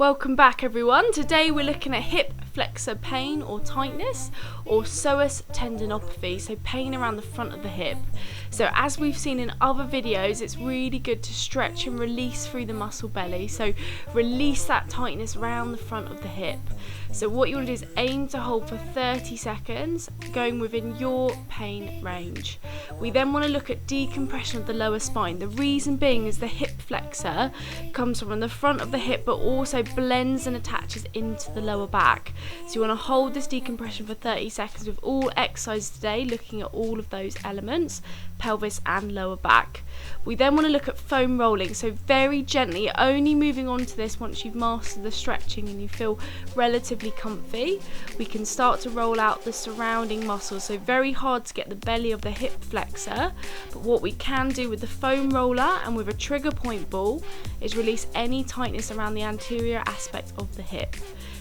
Welcome back everyone. Today we're looking at hip flexor pain or tightness, or psoas tendinopathy, so pain around the front of the hip. So as we've seen in other videos, it's really good to stretch and release through the muscle belly, so release that tightness around the front of the hip. So what you want to do is aim to hold for 30 seconds, going within your pain range. We then want to look at decompression of the lower spine. The reason being is the hip flexor comes from the front of the hip but also blends and attaches into the lower back. So you want to hold this decompression for 30 seconds with all exercises today, looking at all of those elements, pelvis and lower back. We then want to look at foam rolling, so very gently, only moving on to this once you've mastered the stretching and you feel relatively comfy. We can start to roll out the surrounding muscles, so very hard to get the belly of the hip flexor, but what we can do with the foam roller and with a trigger point ball is release any tightness around the anterior aspect of the hip.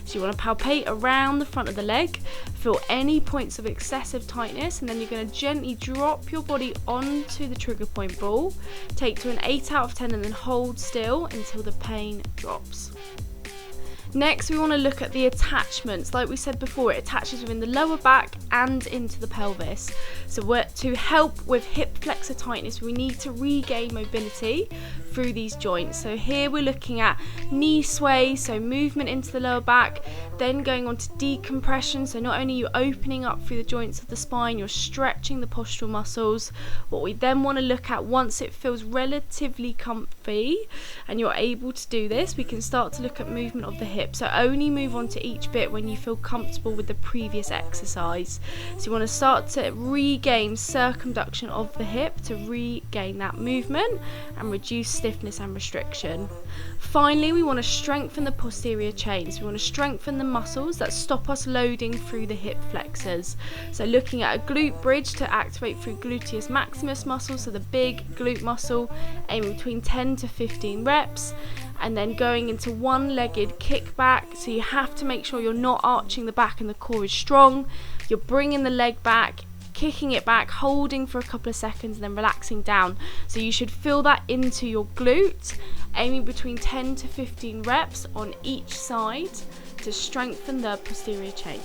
So you want to palpate around the front of the leg, feel any points of excessive tightness, and then you're going to gently drop your body onto the trigger point ball, take to an 8 out of 10 and then hold still until the pain drops. Next, we want to look at the attachments. Like we said before, it attaches within the lower back and into the pelvis. So to help with hip flexor tightness, we need to regain mobility through these joints. So here we're looking at knee sway, so movement into the lower back, then going on to decompression. So not only are you opening up through the joints of the spine, you're stretching the postural muscles. What we then want to look at, once it feels relatively comfy and you're able to do this, we can start to look at movement of the hip. So only move on to each bit when you feel comfortable with the previous exercise. So you want to start to regain circumduction of the hip to regain that movement and reduce stiffness and restriction. Finally, we want to strengthen the posterior chain. So we want to strengthen the muscles that stop us loading through the hip flexors. So looking at a glute bridge to activate through gluteus maximus muscle, so the big glute muscle, aiming between 10 to 15 reps. And then going into one-legged kickback, so you have to make sure you're not arching the back and the core is strong. You're bringing the leg back, kicking it back, holding for a couple of seconds and then relaxing down. So you should feel that into your glute, aiming between 10 to 15 reps on each side to strengthen the posterior chain.